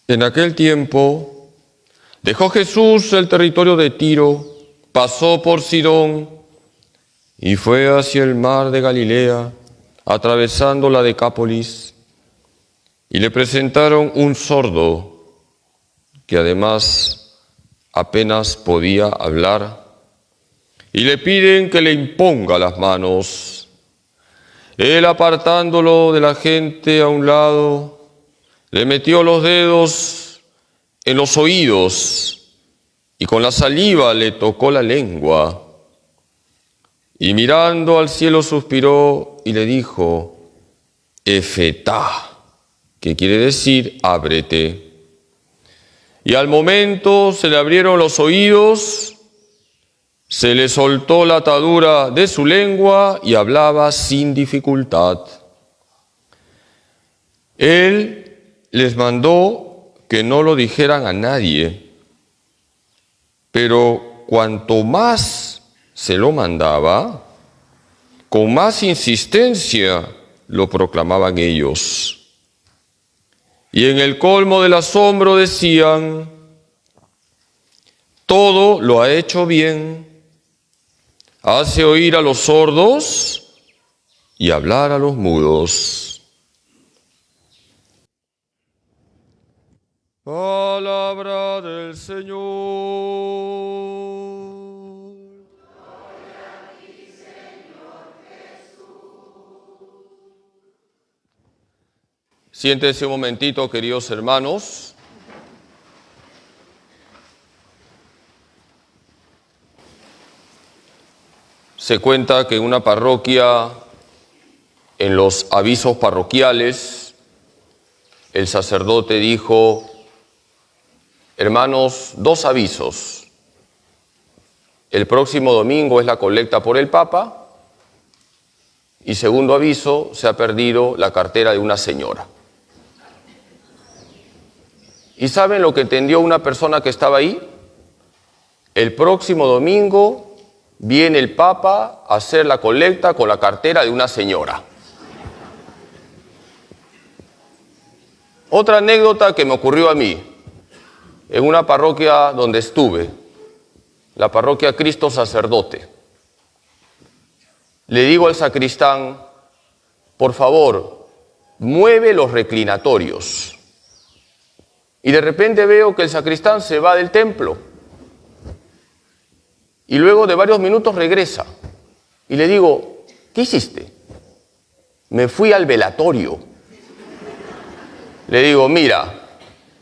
En aquel tiempo dejó Jesús el territorio de Tiro, pasó por Sidón y fue hacia el mar de Galilea, atravesando la Decápolis, y le presentaron un sordo que además apenas podía hablar, y le piden que le imponga las manos. Él, apartándolo de la gente a un lado, le metió los dedos en los oídos y con la saliva le tocó la lengua. Y mirando al cielo suspiró y le dijo, Efetá, que quiere decir ábrete. Y al momento se le abrieron los oídos, se le soltó la atadura de su lengua y hablaba sin dificultad. Él les mandó que no lo dijeran a nadie, pero cuanto más se lo mandaba, con más insistencia lo proclamaban ellos. Y en el colmo del asombro decían, todo lo ha hecho bien, hace oír a los sordos y hablar a los mudos. Palabra del Señor. Gloria a ti, Señor Jesús. Siéntense un momentito, queridos hermanos. Se cuenta que en una parroquia, en los avisos parroquiales, el sacerdote dijo, hermanos, 2 avisos. El próximo domingo es la colecta por el Papa y segundo aviso, se ha perdido la cartera de una señora. ¿Y saben lo que entendió una persona que estaba ahí? El próximo domingo viene el Papa a hacer la colecta con la cartera de una señora. Otra anécdota que me ocurrió a mí, en una parroquia donde estuve, la parroquia Cristo Sacerdote. Le digo al sacristán, por favor, mueve los reclinatorios. Y de repente veo que el sacristán se va del templo. Y luego de varios minutos regresa. Y le digo, ¿qué hiciste? Me fui al velatorio. Le digo, mira,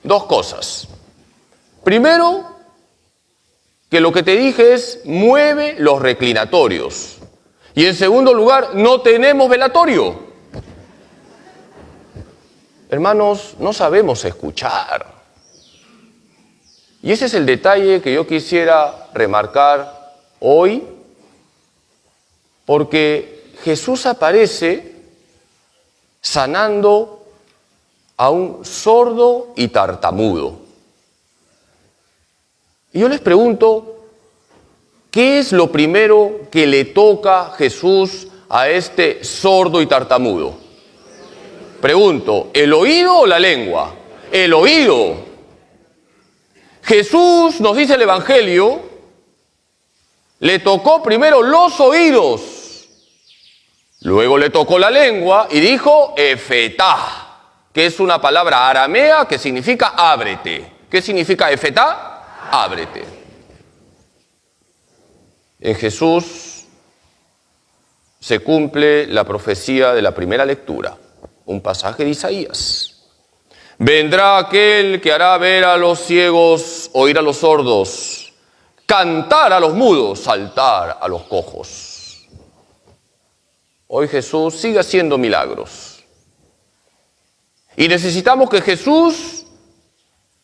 2 cosas. Primero, que lo que te dije es, mueve los reclinatorios. Y en segundo lugar, no tenemos velatorio. Hermanos, no sabemos escuchar. Y ese es el detalle que yo quisiera remarcar hoy, porque Jesús aparece sanando a un sordo y tartamudo. Y yo les pregunto, ¿qué es lo primero que le toca Jesús a este sordo y tartamudo? Pregunto, ¿el oído o la lengua? El oído. Jesús, nos dice el Evangelio, le tocó primero los oídos, luego le tocó la lengua y dijo Efetá, que es una palabra aramea que significa ábrete. ¿Qué significa Efetá? Ábrete. En Jesús se cumple la profecía de la primera lectura, un pasaje de Isaías. Vendrá aquel que hará ver a los ciegos, oír a los sordos, cantar a los mudos, saltar a los cojos. Hoy Jesús sigue haciendo milagros. Y necesitamos que Jesús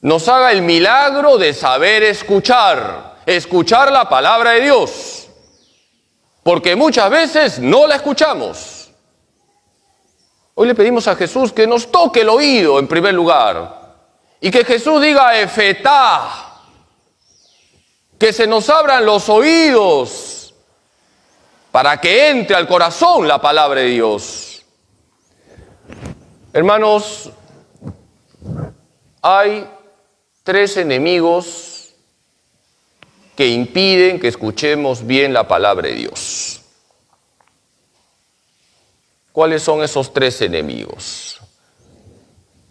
nos haga el milagro de saber escuchar la palabra de Dios, porque muchas veces no la escuchamos. Hoy le pedimos a Jesús que nos toque el oído en primer lugar, y que Jesús diga Efetá, que se nos abran los oídos para que entre al corazón la palabra de Dios. Hermanos, hay tres enemigos que impiden que escuchemos bien la palabra de Dios. ¿Cuáles son esos tres enemigos?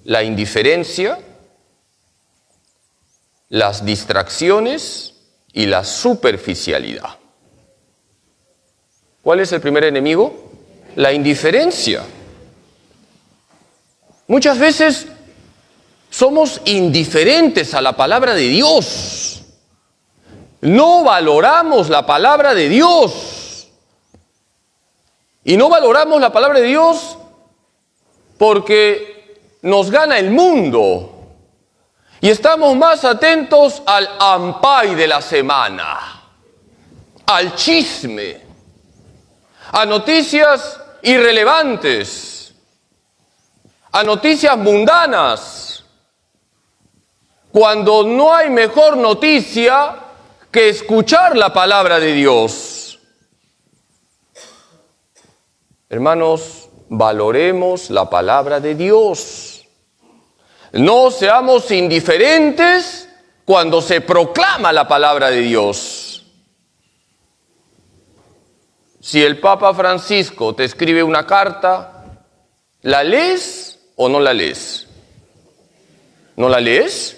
La indiferencia, las distracciones y la superficialidad. ¿Cuál es el primer enemigo? La indiferencia. Muchas veces somos indiferentes a la palabra de Dios. No valoramos la palabra de Dios. Y no valoramos la palabra de Dios porque nos gana el mundo. Y estamos más atentos al ampay de la semana, al chisme, a noticias irrelevantes, a noticias mundanas, cuando no hay mejor noticia que escuchar la palabra de Dios. Hermanos, valoremos la palabra de Dios. No seamos indiferentes cuando se proclama la palabra de Dios. Si el Papa Francisco te escribe una carta, ¿la lees o no la lees? ¿No la lees?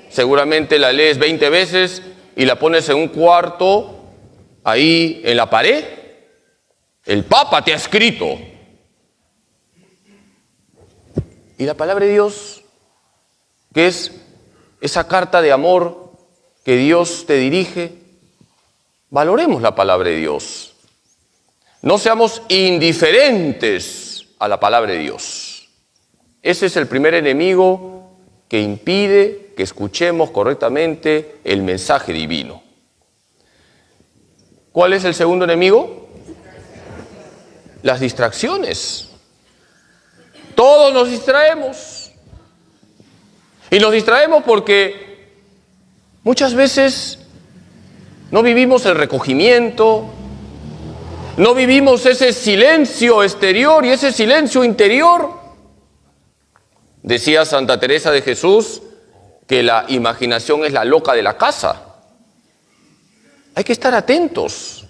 Seguramente la lees 20 veces y la pones en un cuarto, ahí en la pared. El Papa te ha escrito. Y la palabra de Dios, que es esa carta de amor que Dios te dirige, valoremos la palabra de Dios. No seamos indiferentes a la palabra de Dios. Ese es el primer enemigo que impide que escuchemos correctamente el mensaje divino. ¿Cuál es el segundo enemigo? Las distracciones. Todos nos distraemos. Y nos distraemos porque muchas veces no vivimos el recogimiento, no vivimos ese silencio exterior y ese silencio interior. Decía Santa Teresa de Jesús que la imaginación es la loca de la casa. Hay que estar atentos.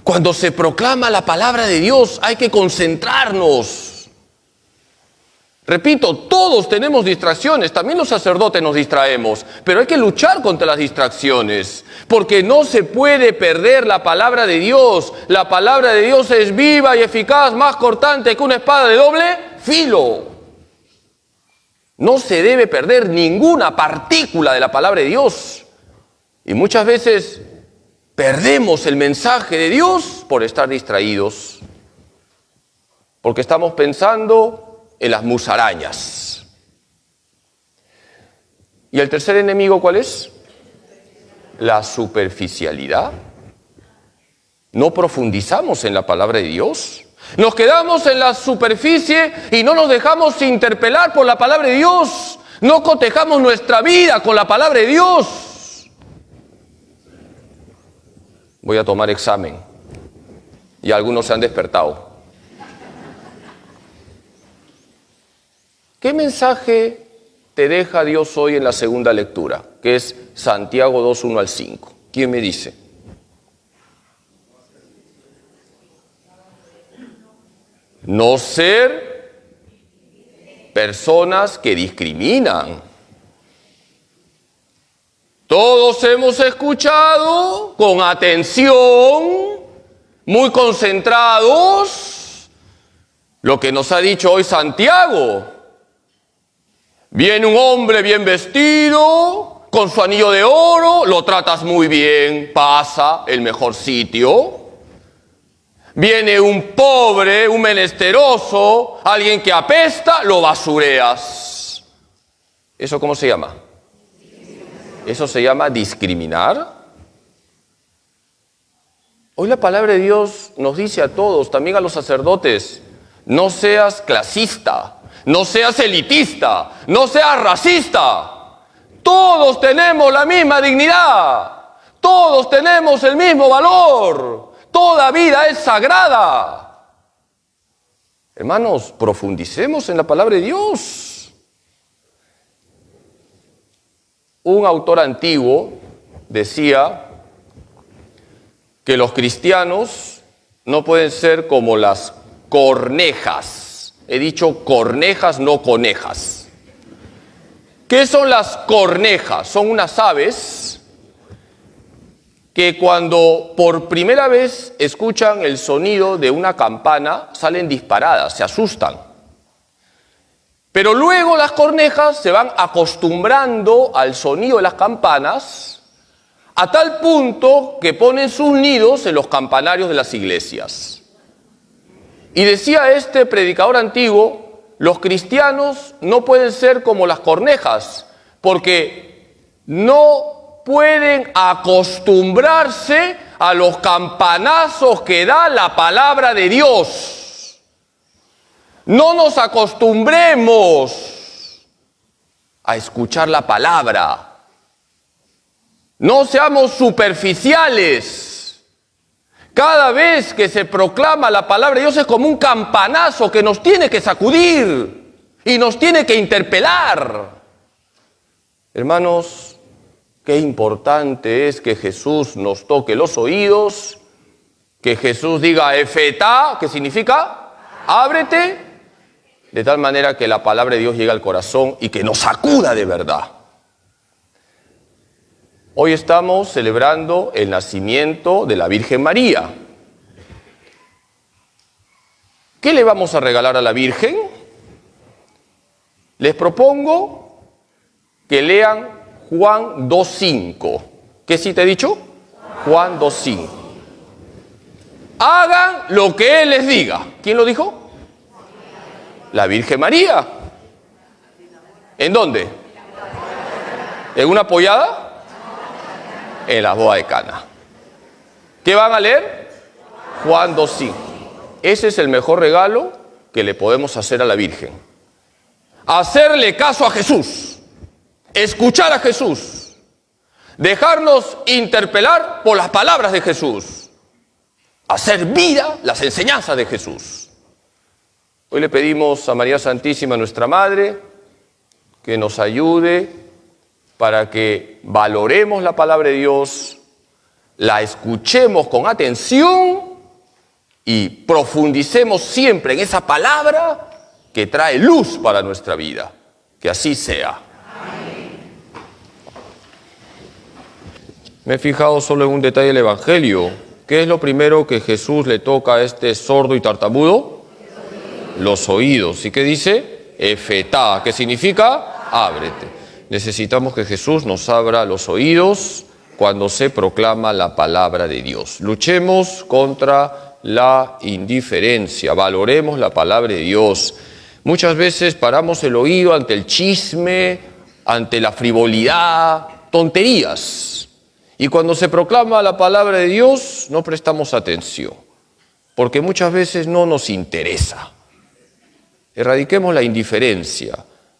Cuando se proclama la palabra de Dios hay que concentrarnos. Repito, todos tenemos distracciones, también los sacerdotes nos distraemos, pero hay que luchar contra las distracciones, porque no se puede perder la palabra de Dios. La palabra de Dios es viva y eficaz, más cortante que una espada de doble filo. No se debe perder ninguna partícula de la palabra de Dios. Y muchas veces perdemos el mensaje de Dios por estar distraídos, porque estamos pensando en las musarañas. ¿Y el tercer enemigo cuál es? La superficialidad. No profundizamos en la palabra de Dios. Nos quedamos en la superficie y no nos dejamos interpelar por la palabra de Dios. No cotejamos nuestra vida con la palabra de Dios. Voy a tomar examen. Y algunos se han despertado. ¿Qué mensaje te deja Dios hoy en la segunda lectura? Que es Santiago 2, 1 al 5. ¿Quién me dice? No ser personas que discriminan. Todos hemos escuchado con atención, muy concentrados, lo que nos ha dicho hoy Santiago. Viene un hombre bien vestido, con su anillo de oro, lo tratas muy bien, pasa el mejor sitio. Viene un pobre, un menesteroso, alguien que apesta, lo basureas. ¿Eso cómo se llama? ¿Eso se llama discriminar? Hoy la palabra de Dios nos dice a todos, también a los sacerdotes, no seas clasista. No seas elitista, no seas racista. Todos tenemos la misma dignidad. Todos tenemos el mismo valor. Toda vida es sagrada. Hermanos, profundicemos en la palabra de Dios. un autor antiguo decía que los cristianos no pueden ser como las cornejas. He dicho cornejas, no conejas. ¿Qué son las cornejas? Son unas aves que cuando por primera vez escuchan el sonido de una campana salen disparadas, se asustan. Pero luego las cornejas se van acostumbrando al sonido de las campanas a tal punto que ponen sus nidos en los campanarios de las iglesias. Y decía este predicador antiguo, los cristianos no pueden ser como las cornejas, porque no pueden acostumbrarse a los campanazos que da la palabra de Dios. No nos acostumbremos a escuchar la palabra. No seamos superficiales. Cada vez que se proclama la palabra de Dios es como un campanazo que nos tiene que sacudir y nos tiene que interpelar. Hermanos, qué importante es que Jesús nos toque los oídos, que Jesús diga efetá, que significa ábrete, de tal manera que la palabra de Dios llegue al corazón y que nos sacuda de verdad. Hoy estamos celebrando el nacimiento de la Virgen María. ¿Qué le vamos a regalar a la Virgen? Les propongo que lean Juan 2:5. ¿Qué cita he dicho? Juan 2:5. Hagan lo que Él les diga. ¿Quién lo dijo? La Virgen María. ¿En dónde? ¿En una pollada? En la boda de Cana. ¿Qué van a leer? Juan 2:5. Ese es el mejor regalo que le podemos hacer a la Virgen. Hacerle caso a Jesús. Escuchar a Jesús. Dejarnos interpelar por las palabras de Jesús. Hacer vida las enseñanzas de Jesús. Hoy le pedimos a María Santísima, nuestra Madre, que nos ayude para que valoremos la palabra de Dios, la escuchemos con atención y profundicemos siempre en esa palabra que trae luz para nuestra vida. Que así sea. Amén. Me he fijado solo en un detalle del Evangelio. ¿Qué es lo primero que Jesús le toca a este sordo y tartamudo? Los oídos. ¿Y qué dice? Efetá, que significa ábrete. Necesitamos que Jesús nos abra los oídos cuando se proclama la palabra de Dios. Luchemos contra la indiferencia, valoremos la palabra de Dios. Muchas veces paramos el oído ante el chisme, ante la frivolidad, tonterías. Y cuando se proclama la palabra de Dios, no prestamos atención, porque muchas veces no nos interesa. Erradiquemos la indiferencia.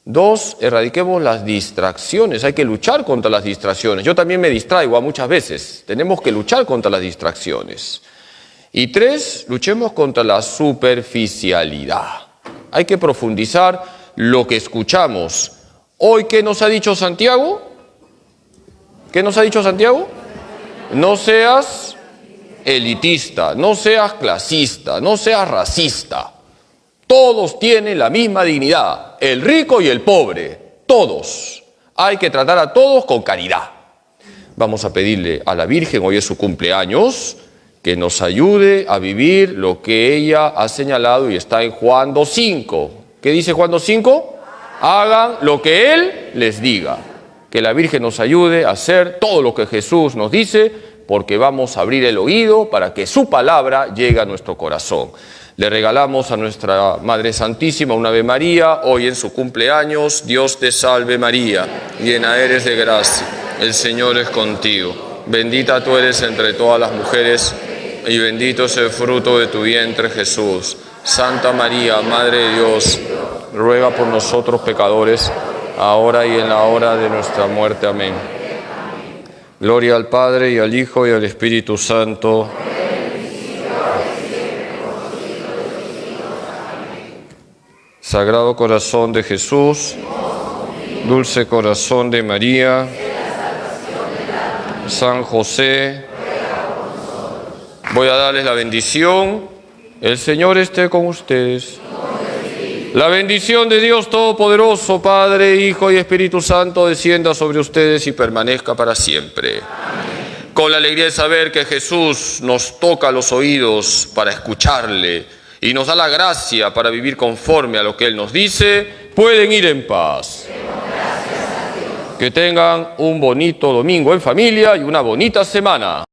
2, erradiquemos las distracciones. Hay que luchar contra las distracciones. Yo también me distraigo muchas veces. Tenemos que luchar contra las distracciones. Y 3, luchemos contra la superficialidad. Hay que profundizar lo que escuchamos. Hoy, ¿qué nos ha dicho Santiago? ¿Qué nos ha dicho Santiago? No seas elitista, no seas clasista, no seas racista. Todos tienen la misma dignidad, el rico y el pobre, todos. Hay que tratar a todos con caridad. Vamos a pedirle a la Virgen, hoy es su cumpleaños, que nos ayude a vivir lo que ella ha señalado y está en Juan 2:5. ¿Qué dice Juan 2:5? Hagan lo que Él les diga. Que la Virgen nos ayude a hacer todo lo que Jesús nos dice, porque vamos a abrir el oído para que su palabra llegue a nuestro corazón. Le regalamos a nuestra Madre Santísima una Ave María, hoy en su cumpleaños. Dios te salve María, llena eres de gracia, el Señor es contigo. Bendita tú eres entre todas las mujeres, y bendito es el fruto de tu vientre Jesús. Santa María, Madre de Dios, ruega por nosotros pecadores, ahora y en la hora de nuestra muerte. Amén. Gloria al Padre, y al Hijo, y al Espíritu Santo. Sagrado corazón de Jesús, dulce corazón de María, San José, voy a darles la bendición. El Señor esté con ustedes. La bendición de Dios Todopoderoso, Padre, Hijo y Espíritu Santo, descienda sobre ustedes y permanezca para siempre. Amén. Con la alegría de saber que Jesús nos toca los oídos para escucharle y nos da la gracia para vivir conforme a lo que Él nos dice, pueden ir en paz. Que tengan un bonito domingo en familia y una bonita semana.